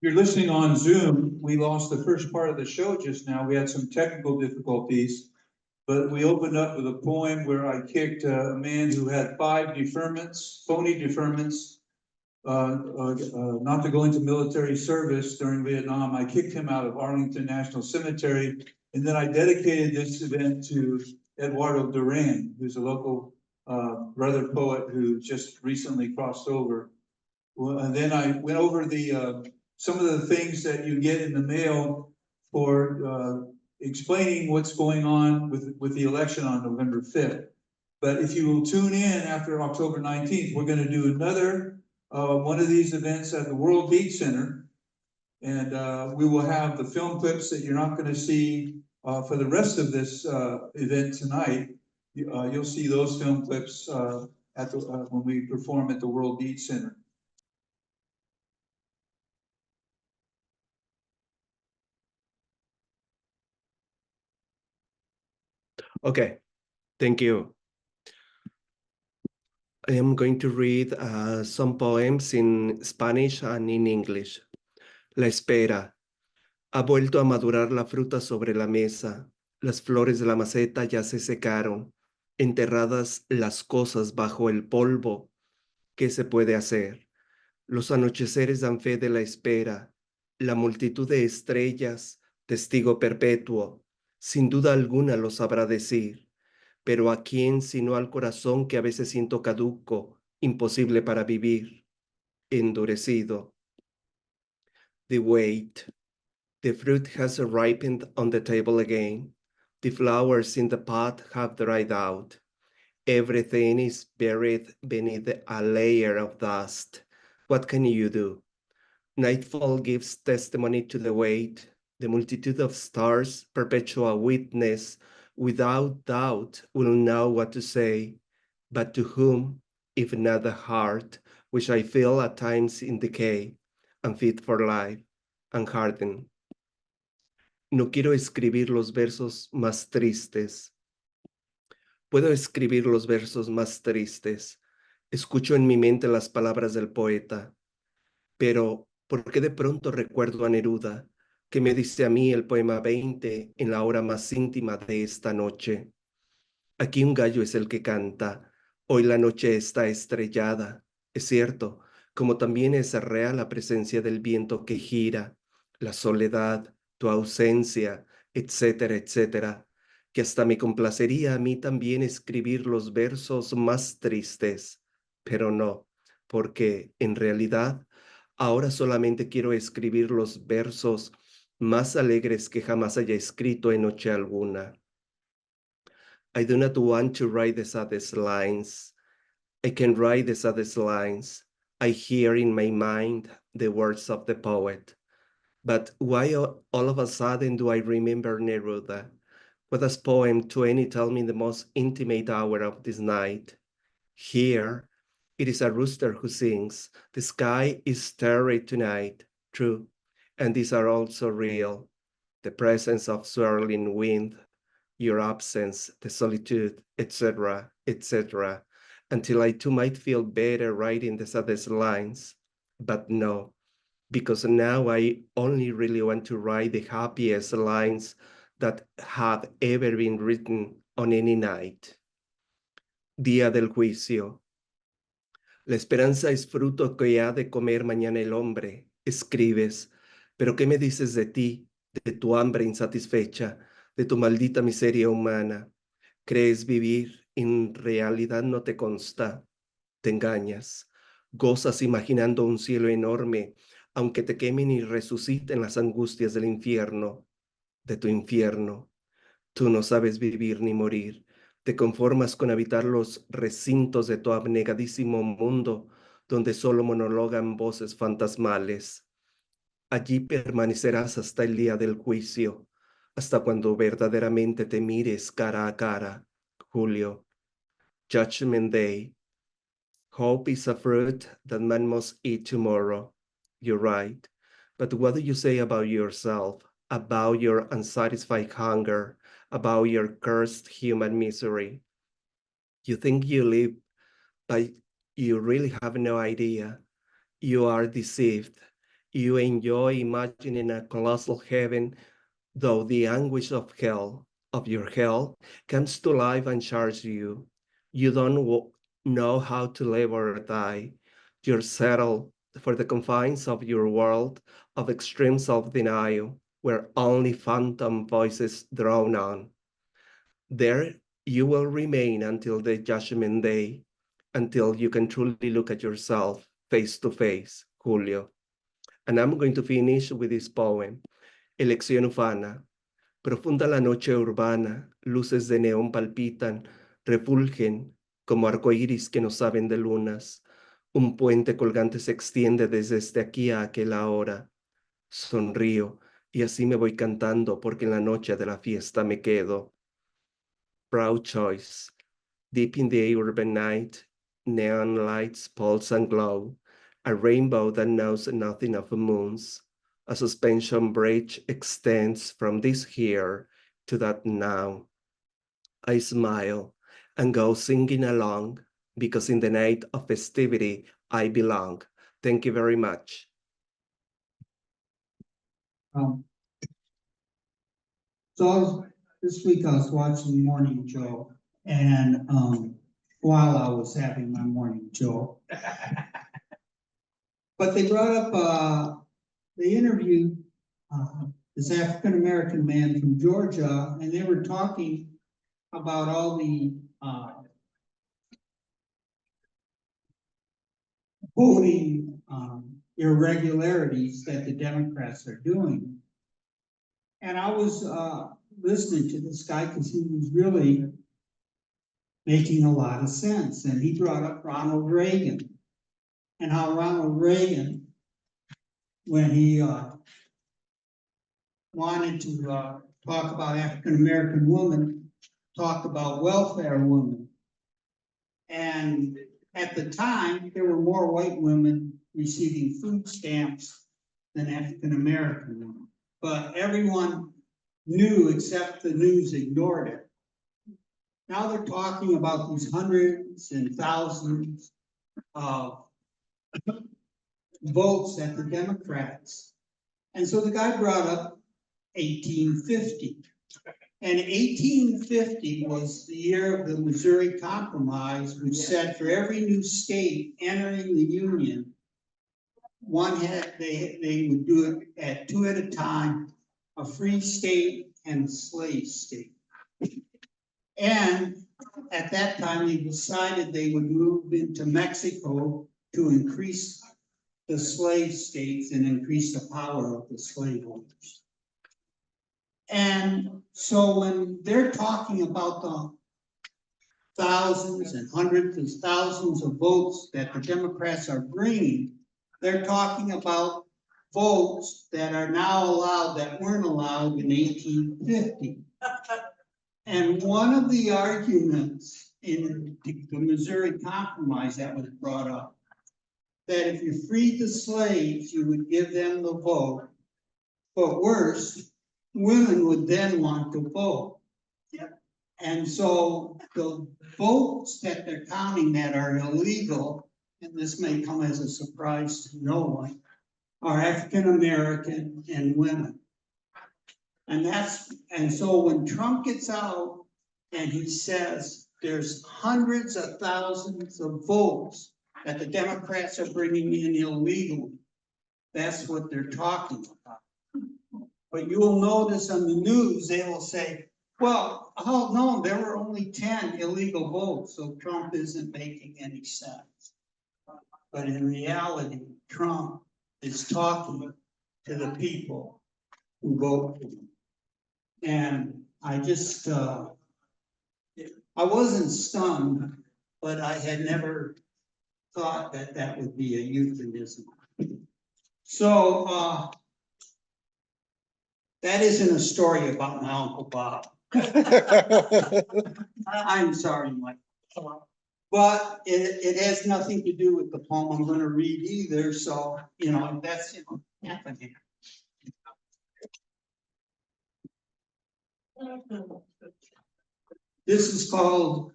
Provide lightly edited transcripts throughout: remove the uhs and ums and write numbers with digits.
you're listening on Zoom, we lost the first part of the show just now. We had some technical difficulties, but we opened up with a poem where I kicked a man who had 5 deferments, phony deferments, not to go into military service during Vietnam. I kicked him out of Arlington National Cemetery, and then I dedicated this event to Eduardo Duran, who's a local brother poet who just recently crossed over. Well, and then I went over the some of the things that you get in the mail for explaining what's going on with the election on November 5th. But if you will tune in after October 19th, we're going to do another one of these events at the World Beat Center. And we will have the film clips that you're not going to see for the rest of this event tonight. You'll see those film clips at the, when we perform at the World Beat Center. Okay, thank you. I am going to read some poems in Spanish and in English. La espera. Ha vuelto a madurar la fruta sobre la mesa. Las flores de la maceta ya se secaron. Enterradas las cosas bajo el polvo. ¿Qué se puede hacer? Los anocheceres dan fe de la espera. La multitud de estrellas, testigo perpetuo, sin duda alguna lo sabrá decir. Pero ¿a quién sino al corazón que a veces siento caduco, imposible para vivir, endurecido? The wait. The fruit has ripened on the table again. The flowers in the pot have dried out. Everything is buried beneath a layer of dust. What can you do? Nightfall gives testimony to the wait. The multitude of stars, perpetual witness, without doubt will know what to say. But to whom, if not the heart, which I feel at times in decay, unfit for life, and hardened? No quiero escribir los versos más tristes. Puedo escribir los versos más tristes. Escucho en mi mente las palabras del poeta. Pero, ¿por qué de pronto recuerdo a Neruda, que me dice a mí el poema 20 en la hora más íntima de esta noche? Aquí un gallo es el que canta. Hoy la noche está estrellada. Es cierto, como también es real la presencia del viento que gira, la soledad, tu ausencia, etcétera, etcétera, que hasta me complacería a mí también escribir los versos más tristes, pero no, porque en realidad ahora solamente quiero escribir los versos más alegres que jamás haya escrito en noche alguna. I do not want to write the saddest lines. I can write the saddest lines. I hear in my mind the words of the poet. But why all of a sudden do I remember Neruda? What does poem 20 tell me in the most intimate hour of this night? Here, it is a rooster who sings. The sky is starry tonight, true, and these are also real. The presence of swirling wind, your absence, the solitude, etc., etc., until I too might feel better writing the saddest lines. But no, because now I only really want to write the happiest lines that have ever been written on any night. Día del juicio. La esperanza es fruto que ha de comer mañana el hombre, escribes, pero ¿qué me dices de ti, de tu hambre insatisfecha, de tu maldita miseria humana? ¿Crees vivir? En realidad no te consta. Te engañas. Gozas imaginando un cielo enorme, aunque te quemen y resuciten las angustias del infierno, de tu infierno. Tú no sabes vivir ni morir. Te conformas con habitar los recintos de tu abnegadísimo mundo, donde solo monologan voces fantasmales. Allí permanecerás hasta el día del juicio, hasta cuando verdaderamente te mires cara a cara. Julio. Judgment Day. Hope is a fruit that man must eat tomorrow. You're right. But what do you say about yourself, about your unsatisfied hunger, about your cursed human misery? You think you live, but you really have no idea. You are deceived. You enjoy imagining a colossal heaven, though the anguish of your hell, comes to life and charges you. You don't know how to live or die. You're settled for the confines of your world of extreme self-denial, where only phantom voices drone on. There you will remain until the judgment day, until you can truly look at yourself face to face, Julio. And I'm going to finish with this poem, Elección ufana. Profunda la noche urbana, luces de neón palpitan, refulgen como arcoíris que no saben de lunas. Un puente colgante se extiende desde aquí a aquella hora. Sonrío y así me voy cantando porque en la noche de la fiesta me quedo. Proud choice, deep in the urban night, neon lights pulse and glow, a rainbow that knows nothing of moons. A suspension bridge extends from this here to that now. I smile and go singing along because in the night of festivity I belong. Thank you very much. This week I was watching Morning Joe, and while I was having my Morning Joe, but they brought up they interviewed this African American man from Georgia, and they were talking about all the voting irregularities that the Democrats are doing. And I was listening to this guy because he was really making a lot of sense. And he brought up Ronald Reagan and how Ronald Reagan, when he wanted to talk about African American women, talked about welfare women. And at the time, there were more white women receiving food stamps than African American women. But everyone knew, except the news ignored it. Now they're talking about these hundreds and thousands of votes at the Democrats. And so the guy brought up 1850. And 1850 was the year of the Missouri Compromise, which said for every new state entering the Union, they would do it at two at a time, a free state and a slave state. And at that time, they decided they would move into Mexico to increase the slave states and increase the power of the slaveholders. And so when they're talking about the thousands and hundreds of thousands of votes that the Democrats are bringing, they're talking about votes that are now allowed that weren't allowed in 1850. And one of the arguments in the Missouri Compromise that was brought up, that if you freed the slaves, you would give them the vote, but worse, women would then want to vote. And so the votes that they're counting that are illegal, and this may come as a surprise to no one, are African American and women. And so when Trump gets out and he says there's hundreds of thousands of votes that the Democrats are bringing in illegally, that's what they're talking about. But you will notice on the news, they will say, well, oh no, there were only 10 illegal votes, so Trump isn't making any sense. But in reality, Trump is talking to the people who vote for him. And I just, I wasn't stunned, but I had never thought that that would be a euphemism. So that isn't a story about my Uncle Bob. I'm sorry, Mike. But it has nothing to do with the poem I'm going to read either. So, that's, happening. This is called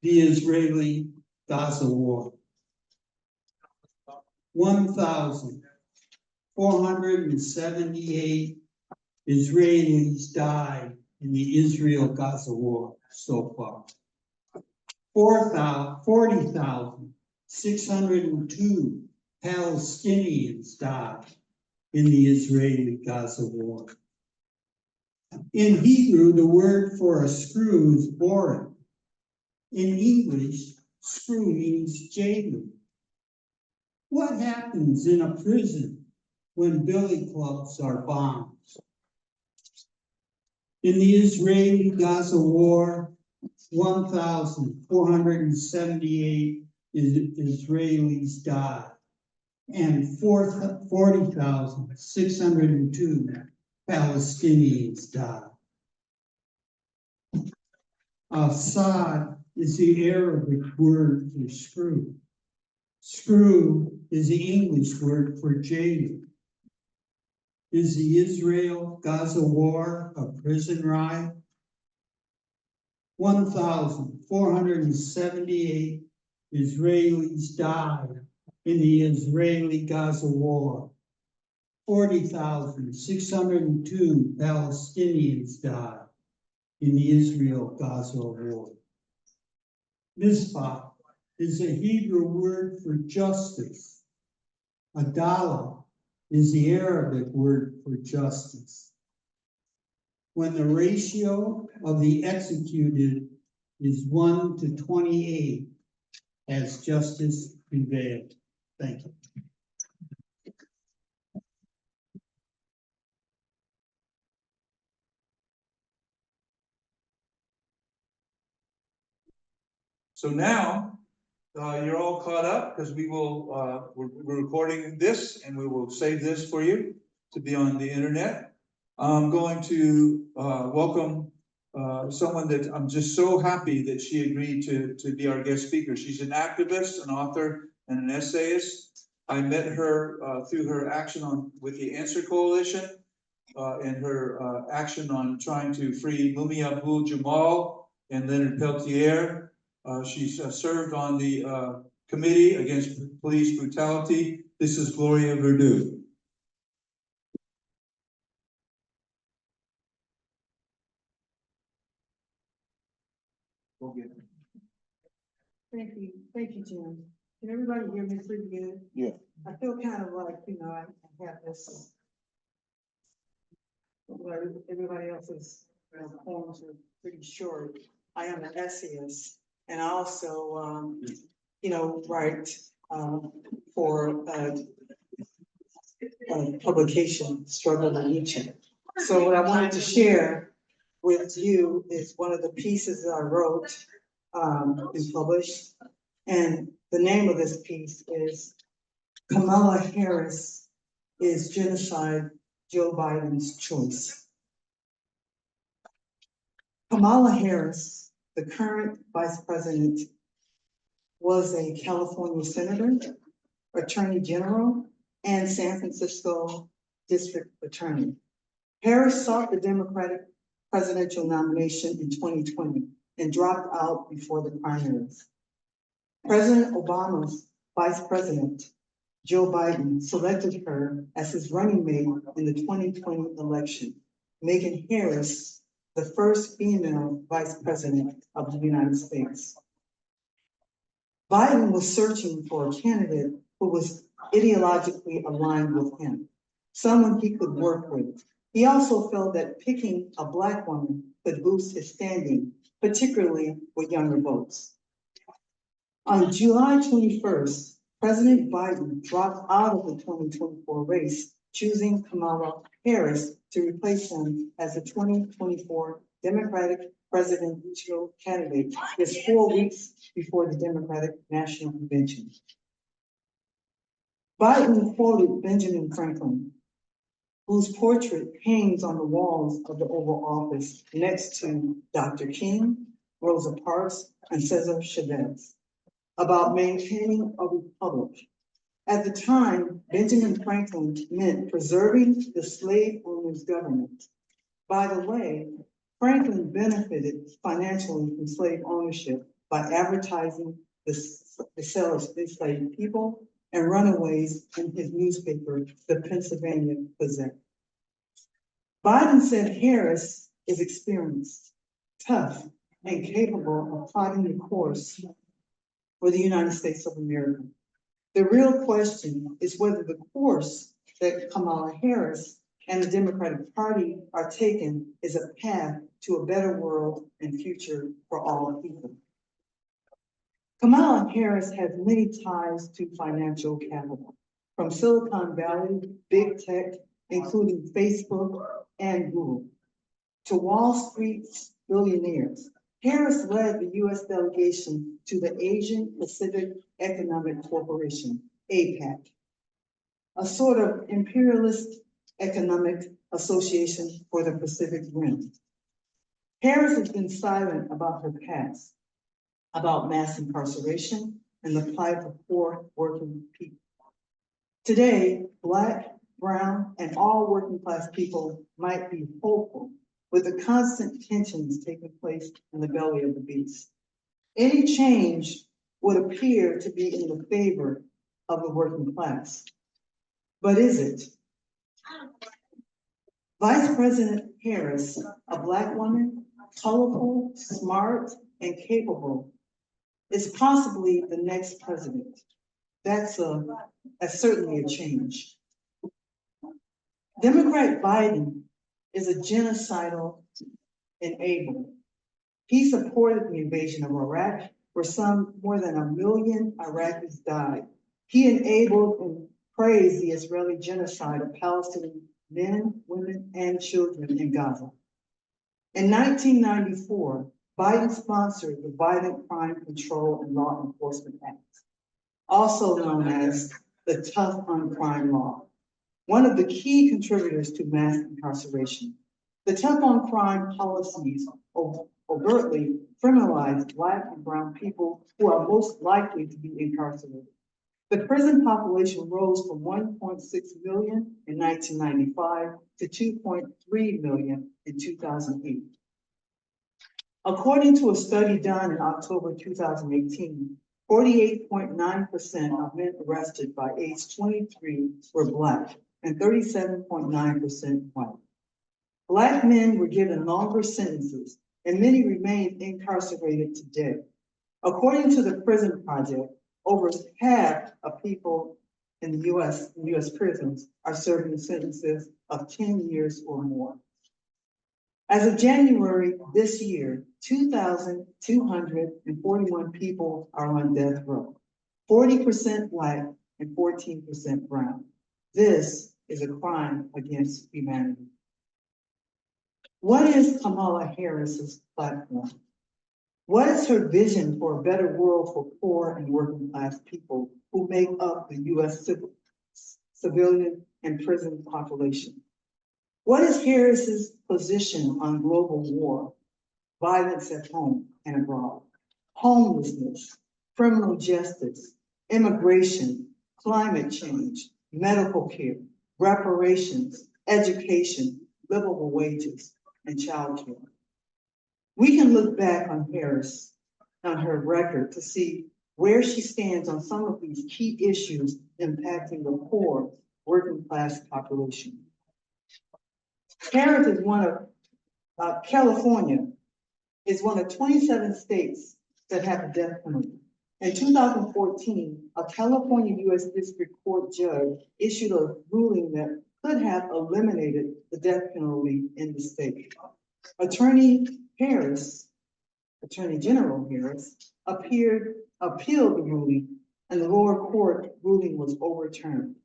the Israeli-Gaza War. 1,000, 478 Israelis died in the Israel-Gaza war so far. 40,602 Palestinians died in the Israeli-Gaza war. In Hebrew, the word for a screw is boren. In English, screw means jailer. What happens in a prison when billy clubs are bombed? In the Israeli-Gaza war, 1,478 Israelis died, and 40,602 Palestinians died. Assad is the Arabic word for screw. Screw is the English word for jailer. Is the Israel-Gaza war a prison riot? 1,478 Israelis died in the Israeli-Gaza war. 40,602 Palestinians died in the Israel-Gaza war. Mizpah is a Hebrew word for justice. Adalah is the Arabic word for justice. When the ratio of the executed is 1 to 28, has justice prevailed? Thank you. So now, you're all caught up because we're recording this and we will save this for you to be on the internet. I'm going to welcome someone that I'm just so happy that she agreed to be our guest speaker. She's an activist, an author, and an essayist. I met her through her action with the Answer Coalition and her action on trying to free Mumia Abu-Jamal and Leonard Peltier. She's served on the Committee Against Police Brutality. This is Gloria Verdu. Thank you, Jim. Can everybody hear me pretty good? Yeah. I feel kind of like, I have this. Like everybody else's poems are pretty short. I am an essayist, and I also, write for publication, Struggle to Nietzsche. So what I wanted to share with you is one of the pieces that I wrote and published. And the name of this piece is Kamala Harris is Genocide Joe Biden's Choice. Kamala Harris, the current vice president, was a California senator, attorney general, and San Francisco district attorney. Harris sought the Democratic presidential nomination in 2020 and dropped out before the primaries. President Obama's vice president, Joe Biden, selected her as his running mate in the 2020 election, making Harris the first female vice president of the United States. Biden was searching for a candidate who was ideologically aligned with him, someone he could work with. He also felt that picking a Black woman could boost his standing, particularly with younger votes. On July 21st, President Biden dropped out of the 2024 race, choosing Kamala Harris to replace him as the 2024 Democratic presidential candidate just 4 weeks before the Democratic National Convention. Biden quoted Benjamin Franklin, whose portrait hangs on the walls of the Oval Office next to Dr. King, Rosa Parks, and Cesar Chavez, about maintaining a republic. At the time, Benjamin Franklin meant preserving the slave owners' government. By the way, Franklin benefited financially from slave ownership by advertising the sale of enslaved people, and runaways in his newspaper, the Pennsylvania Gazette. Biden said Harris is experienced, tough, and capable of plotting the course for the United States of America. The real question is whether the course that Kamala Harris and the Democratic Party are taking is a path to a better world and future for all people. Kamala Harris has many ties to financial capital, from Silicon Valley, big tech, including Facebook and Google, to Wall Street's billionaires. Harris led the U.S. delegation to the Asian Pacific Economic Corporation, APEC, a sort of imperialist economic association for the Pacific Rim. Harris has been silent about her past, about mass incarceration and the plight of poor working people. Today, Black, brown, and all working class people might be hopeful with the constant tensions taking place in the belly of the beast. Any change would appear to be in the favor of the working class. But is it? Vice President Harris, a Black woman, colorful, smart, and capable, is possibly the next president. That's certainly a change. Democrat Biden is a genocidal enabler. He supported the invasion of Iraq, where more than 1 million Iraqis died. He enabled and praised the Israeli genocide of Palestinian men, women, and children in Gaza. In 1994, Biden sponsored the Violent Crime Control and Law Enforcement Act, also known as the Tough on Crime Law, one of the key contributors to mass incarceration. The Tough on Crime policies overtly criminalize Black and brown people who are most likely to be incarcerated. The prison population rose from 1.6 million in 1995 to 2.3 million in 2008. According to a study done in October 2018, 48.9% of men arrested by age 23 were Black and 37.9% white. Black men were given longer sentences and many remain incarcerated today. According to the Prison Project, over half of people in the U.S. prisons are serving sentences of 10 years or more. As of January this year, 2,241 people are on death row, 40% Black and 14% brown. This is a crime against humanity. What is Kamala Harris's platform? What is her vision for a better world for poor and working class people who make up the U.S. civilian and prison population? What is Harris's position on global war, violence at home and abroad, homelessness, criminal justice, immigration, climate change, medical care, reparations, education, livable wages, and childcare? We can look back on Harris, on her record, to see where she stands on some of these key issues impacting the poor working class population. Harris is California is one of 27 states that have a death penalty. In 2014, a California U.S. District Court judge issued a ruling that could have eliminated the death penalty in the state. Attorney General Harris appealed the ruling, and the lower court ruling was overturned.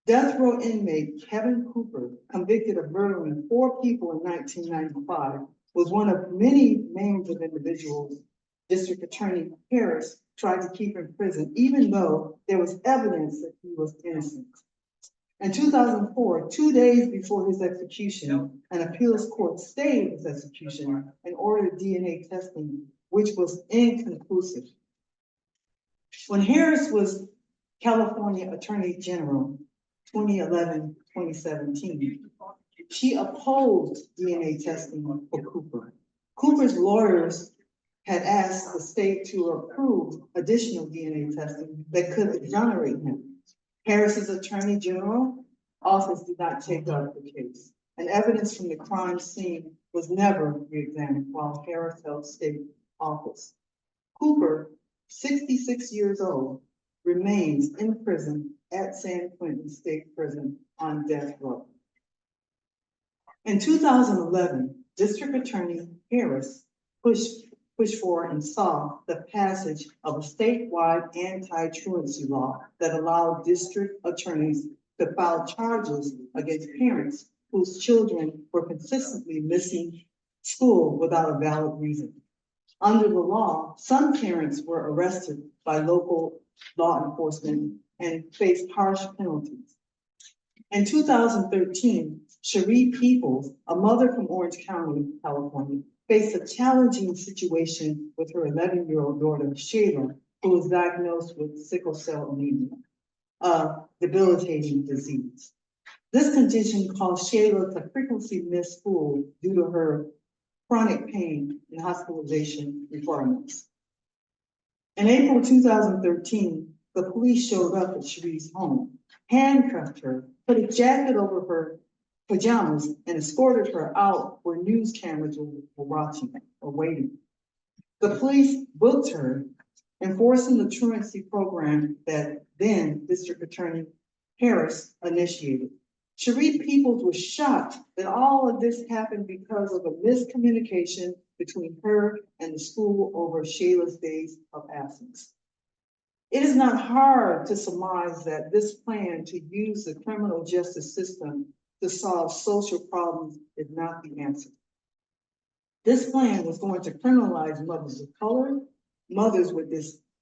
Death row inmate Kevin Cooper, convicted of murdering 4 people in 1995, was one of many names of individuals District Attorney Harris tried to keep in prison, even though there was evidence that he was innocent. In 2004, 2 days before his execution, an appeals court stayed his execution and ordered DNA testing, which was inconclusive. When Harris was California Attorney General, 2011-2017, she opposed DNA testing for Cooper. Cooper's lawyers had asked the state to approve additional DNA testing that could exonerate him. Harris's Attorney General office did not take up the case, and evidence from the crime scene was never reexamined while Harris held state office. Cooper, 66 years old, remains in prison at San Quentin State Prison on death row. In 2011, District Attorney Harris pushed for and saw the passage of a statewide anti-truancy law that allowed district attorneys to file charges against parents whose children were consistently missing school without a valid reason. Under the law, some parents were arrested by local law enforcement and faced harsh penalties. In 2013, Cherie Peoples, a mother from Orange County, California, faced a challenging situation with her 11-year-old daughter, Shayla, who was diagnosed with sickle cell anemia, a debilitating disease. This condition caused Shayla to frequently miss school due to her chronic pain and hospitalization requirements. In April 2013, the police showed up at Cherie's home, handcuffed her, put a jacket over her pajamas, and escorted her out where news cameras were watching or waiting. The police booked her, enforcing the truancy program that then District Attorney Harris initiated. Cherie Peoples was shocked that all of this happened because of a miscommunication between her and the school over Shayla's days of absence. It is not hard to surmise that this plan to use the criminal justice system to solve social problems is not the answer. This plan was going to criminalize mothers of color, mothers with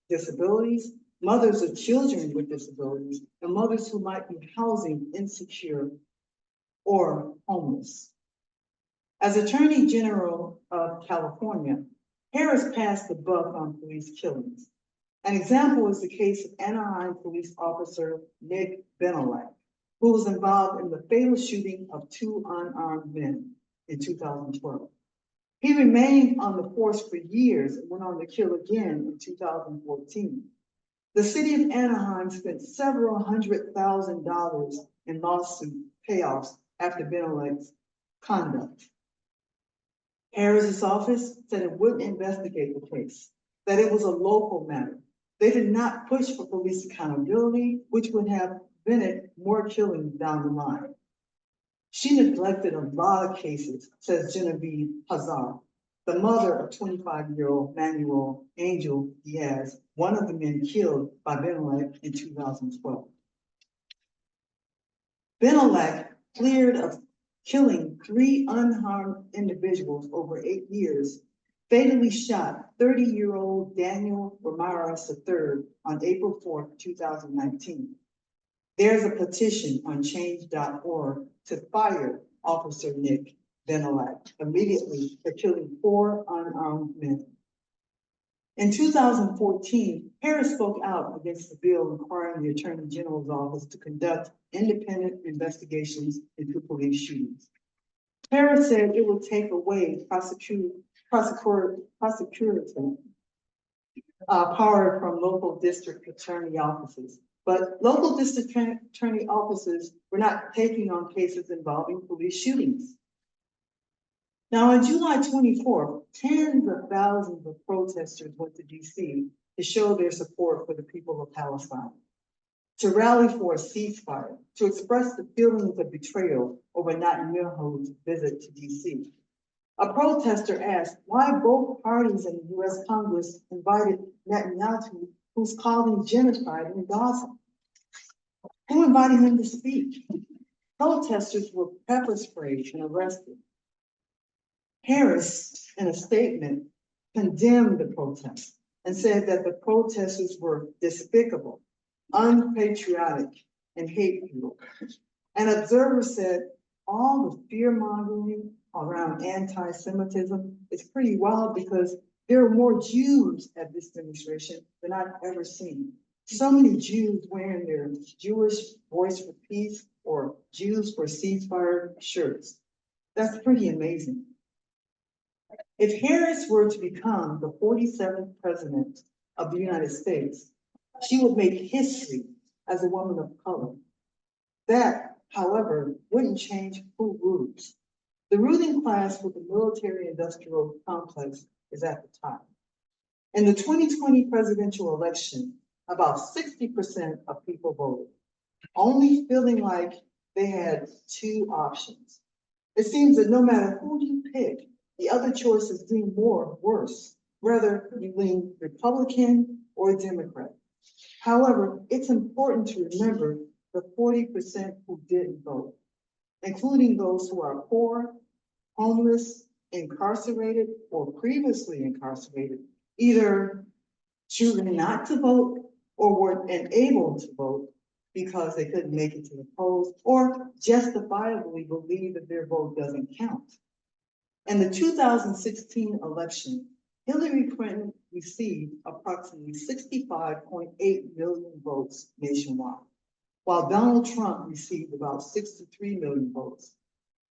disabilities, mothers of children with disabilities, and mothers who might be housing insecure or homeless. As Attorney General of California, Harris passed the buck on police killings. An example is the case of Anaheim police officer Nick Benelak, who was involved in the fatal shooting of 2 unarmed men in 2012. He remained on the force for years and went on to kill again in 2014. The city of Anaheim spent several $100,000 in lawsuit payoffs after Benelak's conduct. Harris's office said it wouldn't investigate the case, that it was a local matter. They did not push for police accountability, which would have prevented more killings down the line. She neglected a lot of cases, says Genevieve Hazard, the mother of 25-year-old Manuel Angel Diaz, one of the men killed by Benelak in 2012. Benelak, cleared of killing 3 unharmed individuals over 8 years, fatally shot 30-year-old Daniel Ramirez III on April 4, 2019. There's a petition on change.org to fire Officer Nick Benelak immediately for killing 4 unarmed men. In 2014, Harris spoke out against the bill requiring the Attorney General's office to conduct independent investigations into police shootings. Harris said it would take away prosecutorial power from local district attorney offices. But local district attorney offices were not taking on cases involving police shootings. Now, on July 24th, tens of thousands of protesters went to DC to show their support for the people of Palestine, to rally for a ceasefire, to express the feelings of betrayal over Netanyahu's visit to DC. A protester asked why both parties in the US Congress invited Netanyahu, who's causing genocide in Gaza. Who invited him to speak? Protesters were pepper sprayed and arrested. Harris, in a statement, condemned the protest and said that the protesters were despicable, unpatriotic, and hateful. An observer said all the fear-mongering around anti-Semitism is pretty wild because there are more Jews at this demonstration than I've ever seen. So many Jews wearing their Jewish Voice for Peace or Jews for Ceasefire shirts. That's pretty amazing. If Harris were to become the 47th president of the United States, she would make history as a woman of color. That, however, wouldn't change who rules. The ruling class with the military-industrial complex is at the top. In the 2020 presidential election, about 60% of people voted, only feeling like they had two options. It seems that no matter who you pick, the other choices lean more or worse. Whether you lean Republican or Democrat. However, it's important to remember the 40% who didn't vote, including those who are poor, homeless, incarcerated, or previously incarcerated, either choosing not to vote or were unable to vote because they couldn't make it to the polls or justifiably believe that their vote doesn't count. In the 2016 election, Hillary Clinton received approximately 65.8 million votes nationwide, while Donald Trump received about 63 million votes.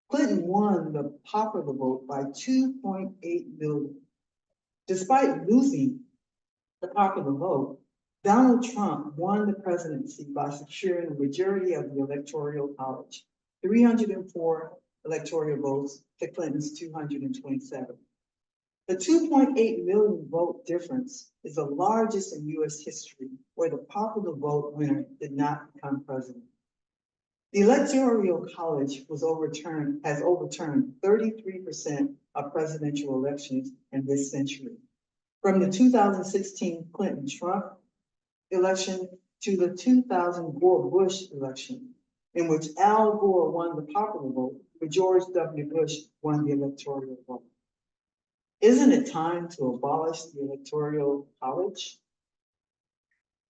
Clinton won the popular vote by 2.8 million. Despite losing the popular vote, Donald Trump won the presidency by securing a majority of the Electoral College, 304 electoral votes to Clinton's 227. The 2.8 million vote difference is the largest in US history where the popular vote winner did not become president. The Electoral College has overturned 33% of presidential elections in this century. From the 2016 Clinton-Trump election to the 2000 Gore-Bush election, in which Al Gore won the popular vote, but George W. Bush won the electoral vote. Isn't it time to abolish the Electoral College?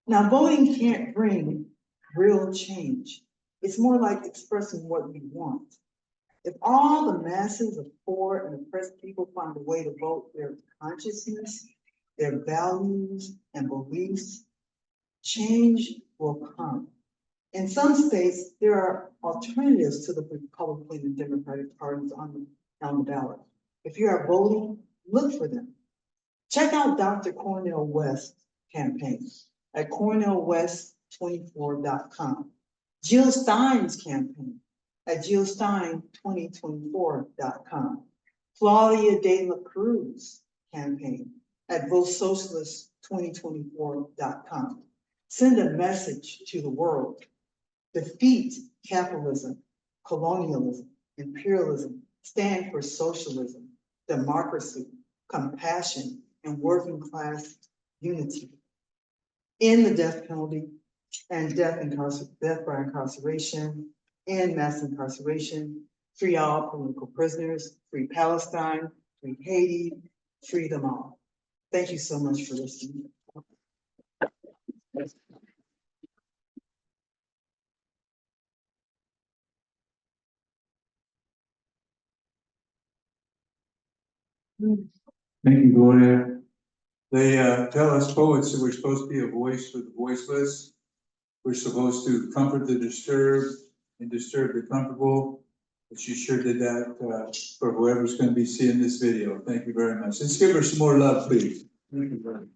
Now, voting can't bring real change. It's more like expressing what we want. If all the masses of poor and oppressed people find a way to vote their consciousness, their values and beliefs, change will come. In some states, there are alternatives to the Republican and Democratic parties on the ballot. If you are voting, look for them. Check out Dr. Cornel West's campaign at cornelwest24.com. Jill Stein's campaign at jillstein2024.com. Claudia De La Cruz's campaign at votesocialist2024.com. Send a message to the world. Defeat capitalism, colonialism, imperialism. Stand for socialism, democracy, compassion, and working class unity. End the death penalty and death by incarceration, end mass incarceration, free all political prisoners, free Palestine, free Haiti, free them all. Thank you so much for listening. Thank you, Gloria. They tell us poets that we're supposed to be a voice for the voiceless. We're supposed to comfort the disturbed and disturb the comfortable. But she sure did that for whoever's going to be seeing this video. Thank you very much. Let's give her some more love, please. Thank you very much.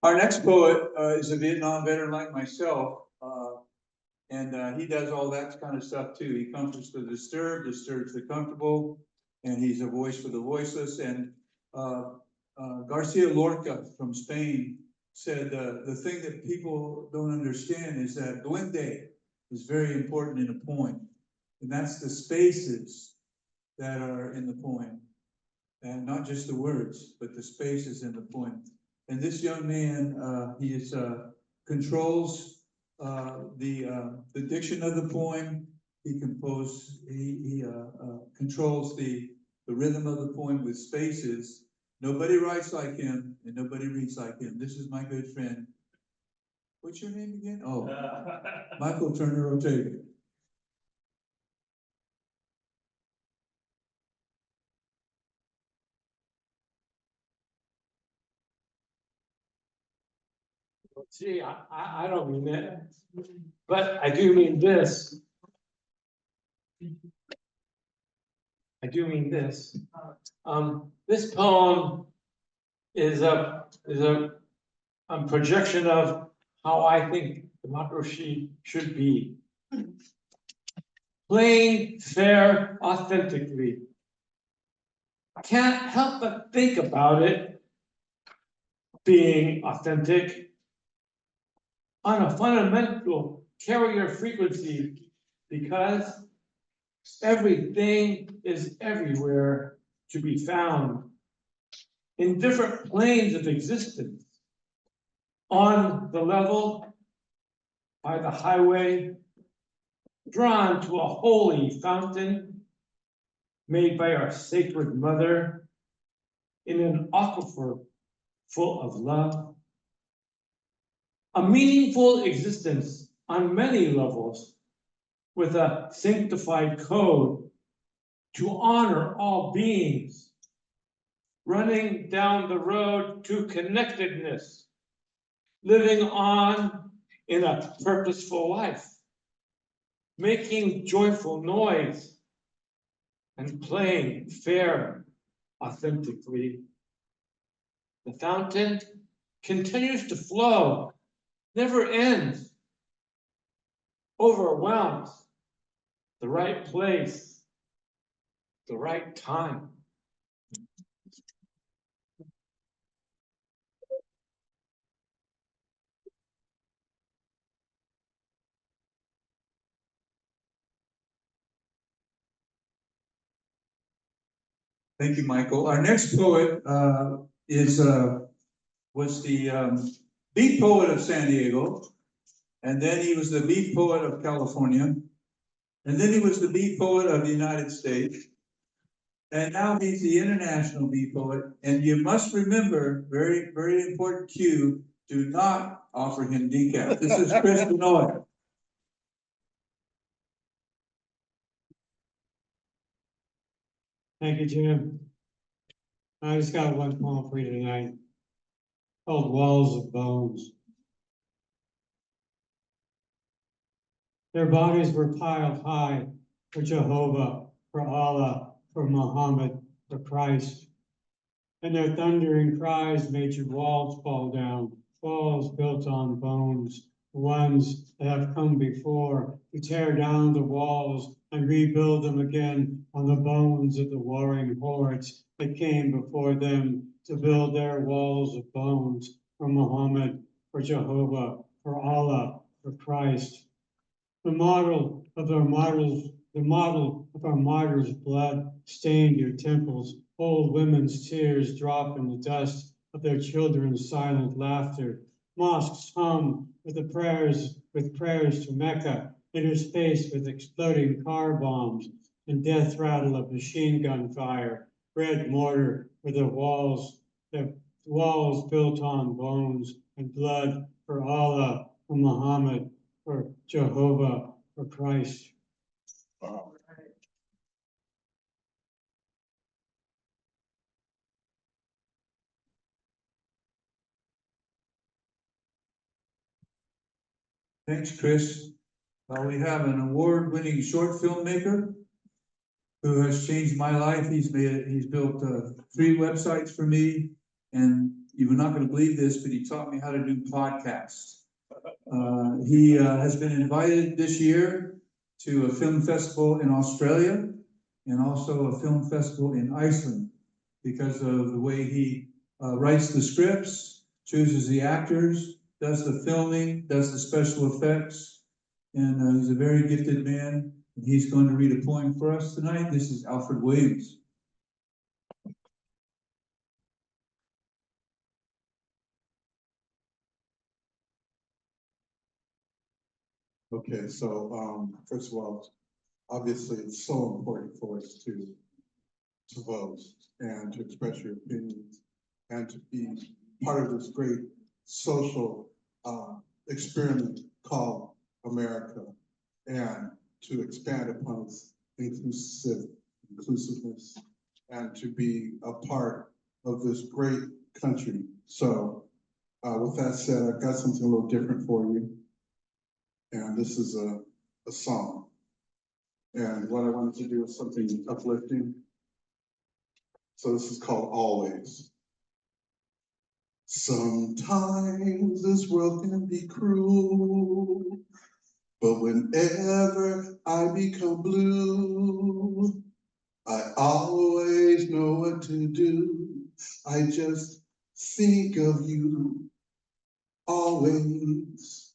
Our next poet is a Vietnam veteran like myself. And he does all that kind of stuff too. He comforts the disturbed, disturbs the comfortable, and he's a voice for the voiceless. And Garcia Lorca from Spain said the thing that people don't understand is that duende is very important in a poem. And that's the spaces that are in the poem. And not just the words, but the spaces in the poem. And this young man, he is controls the diction of the poem. He controls the rhythm of the poem with spaces. Nobody writes like him, and nobody reads like him. This is my good friend. What's your name again? Oh, Michael Turner Ortega. See, I don't mean that, but I do mean this. I do mean this. This poem is a projection of how I think democracy should be. Plain, fair, authentically. I can't help but think about it being authentic on a fundamental carrier frequency, because everything is everywhere to be found in different planes of existence. On the level, by the highway, drawn to a holy fountain made by our sacred mother in an aquifer full of love. A meaningful existence on many levels with a sanctified code to honor all beings, running down the road to connectedness, living on in a purposeful life, making joyful noise, and playing fair, authentically. The fountain continues to flow, never ends, overwhelms, the right place, the right time. Thank you, Michael. Our next poet was the beat poet of San Diego, and then he was the beat poet of California, and then he was the beat poet of the United States, and now he's the international beat poet. And you must remember, very, very important cue, do not offer him decaf. This is Chris Benoit. Thank you, Jim. I just got one poem for you tonight called Walls of Bones. Their bodies were piled high for Jehovah, for Allah, for Muhammad, for Christ. And their thundering cries made your walls fall down, walls built on bones, ones that have come before to tear down the walls and rebuild them again on the bones of the warring hordes that came before them to build their walls of bones for Muhammad, for Jehovah, for Allah, for Christ. The model of our martyrs' blood stained your temples. Old women's tears drop in the dust of their children's silent laughter. Mosques hum with prayers to Mecca, interspaced with exploding car bombs and death rattle of machine gun fire. Red mortar with the walls built on bones and blood for Allah, for Muhammad, for Jehovah, for Christ. Wow. Thanks, Chris. We have an award-winning short filmmaker who has changed my life. He's built 3 websites for me, and you're not going to believe this, but he taught me how to do podcasts. He has been invited this year to a film festival in Australia and also a film festival in Iceland because of the way he writes the scripts, chooses the actors, does the filming, does the special effects, and he's a very gifted man. And he's going to read a poem for us tonight. This is Alfred Williams. Okay, so first of all, obviously it's so important for us to vote and to express your opinions and to be part of this great social experiment called America, and to expand upon its inclusiveness and to be a part of this great country. So with that said, I've got something a little different for you. And this is a song. And what I wanted to do is something uplifting. So this is called Always. Sometimes this world can be cruel, but whenever I become blue, I always know what to do. I just think of you always.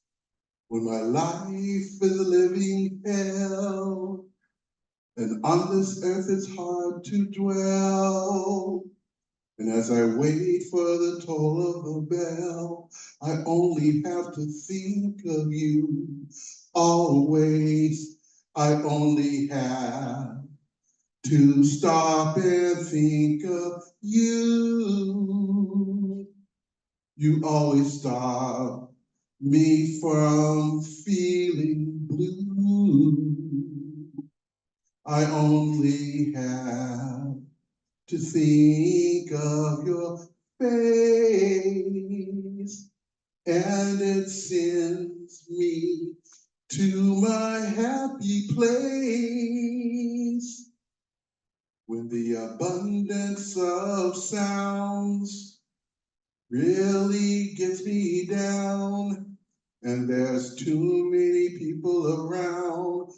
When my life is a living hell, and on this earth it's hard to dwell. And as I wait for the toll of the bell, I only have to think of you always. I only have to stop and think of you. You always stop me from feeling blue. I only have to think of your face, and it sends me to my happy place. When the abundance of sounds really gets me down, and there's too many people around,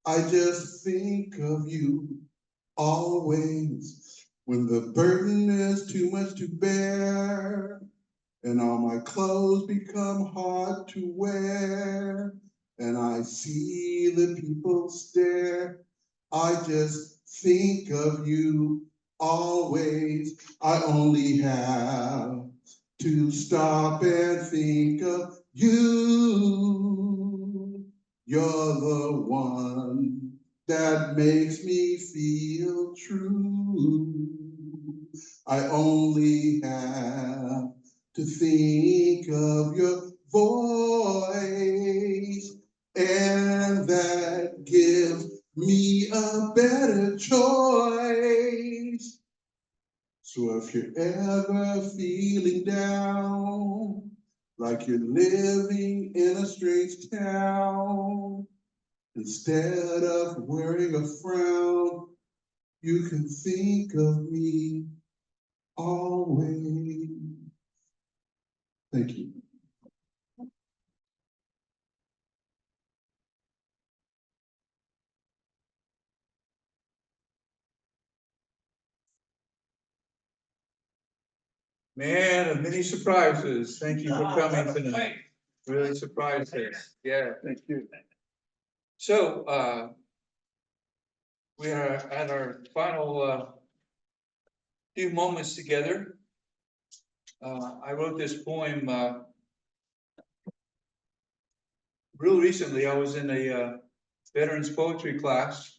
I just think of you always. When the burden is too much to bear, and all my clothes become hard to wear, and I see the people stare, I just think of you always. I only have to stop and think of you. You're the one that makes me feel true. I only have to think of your voice, and that gives me a better choice. So if you're ever feeling down, like you're living in a strange town, instead of wearing a frown, you can think of me always. Thank you. Man of many surprises. Thank you for coming tonight. Really surprised us. Yeah, thank you. So, we are at our final, few moments together. I wrote this poem, real recently. I was in a, veterans poetry class.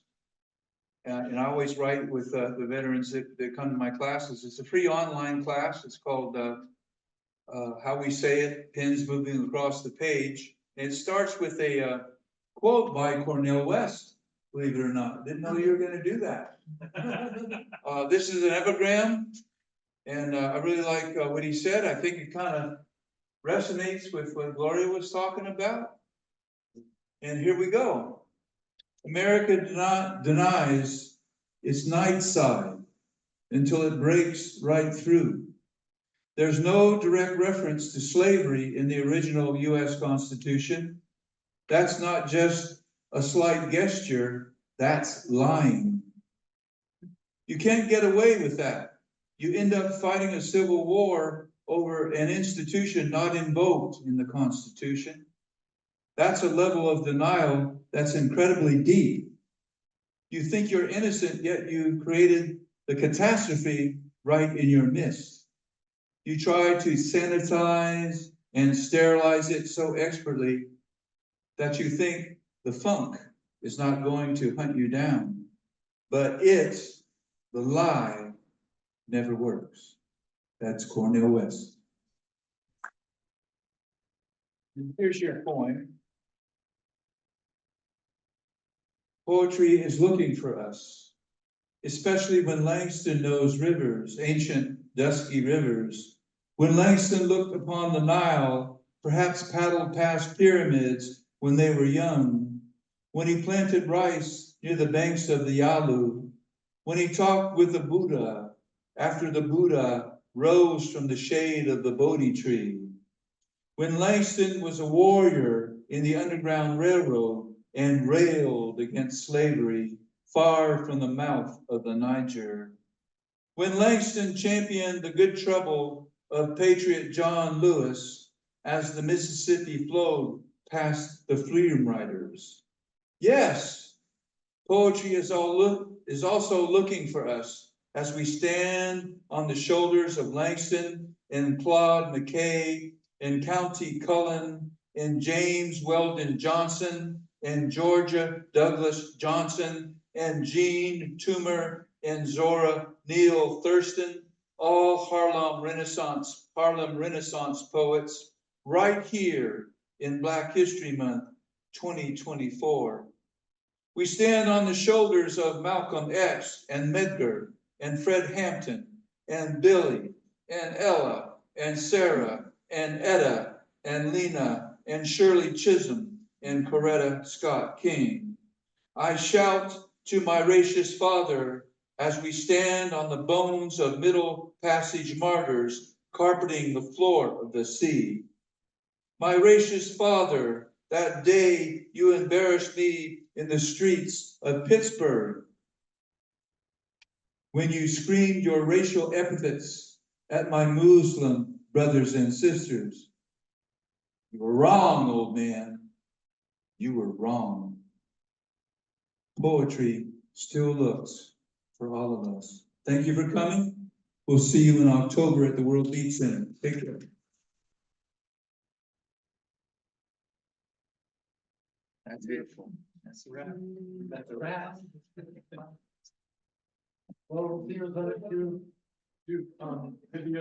And I always write with, the veterans that come to my classes. It's a free online class. It's called, How We Say It, Pens Moving Across the Page. And it starts with a, quote by Cornel West, believe it or not. Didn't know you were gonna do that. This is an epigram, and I really like what he said. I think it kind of resonates with what Gloria was talking about. And here we go. America denies its night side until it breaks right through. There's no direct reference to slavery in the original US Constitution. That's not just a slight gesture, that's lying. You can't get away with that. You end up fighting a civil war over an institution not invoked in the Constitution. That's a level of denial that's incredibly deep. You think you're innocent, yet you created the catastrophe right in your midst. You try to sanitize and sterilize it so expertly that you think the funk is not going to hunt you down. But it's the lie never works. That's Cornel West. And here's your poem. Poetry is looking for us, especially when Langston knows rivers, ancient dusky rivers. When Langston looked upon the Nile, perhaps paddled past pyramids when they were young. When he planted rice near the banks of the Yalu. When he talked with the Buddha after the Buddha rose from the shade of the Bodhi tree. When Langston was a warrior in the Underground Railroad and railed against slavery far from the mouth of the Niger. When Langston championed the good trouble of patriot John Lewis as the Mississippi flowed past the Freedom Riders. Yes, poetry is also looking for us as we stand on the shoulders of Langston and Claude McKay and County Cullen and James Weldon Johnson and Georgia Douglas Johnson and Jean Toomer and Zora Neale Thurston, all Harlem Renaissance poets, right here in Black History Month 2024. We stand on the shoulders of Malcolm X and Medgar and Fred Hampton and Billy and Ella and Sarah and Etta and Lena and Shirley Chisholm and Coretta Scott King. I shout to my racist father as we stand on the bones of Middle Passage martyrs carpeting the floor of the sea. My racist father, that day you embarrassed me in the streets of Pittsburgh when you screamed your racial epithets at my Muslim brothers and sisters. You were wrong, old man. You were wrong. Poetry still looks for all of us. Thank you for coming. We'll see you in October at the World Beat Center. Take care. That's beautiful. That's a wrap. That's a wrap. Well, here's what I do, video.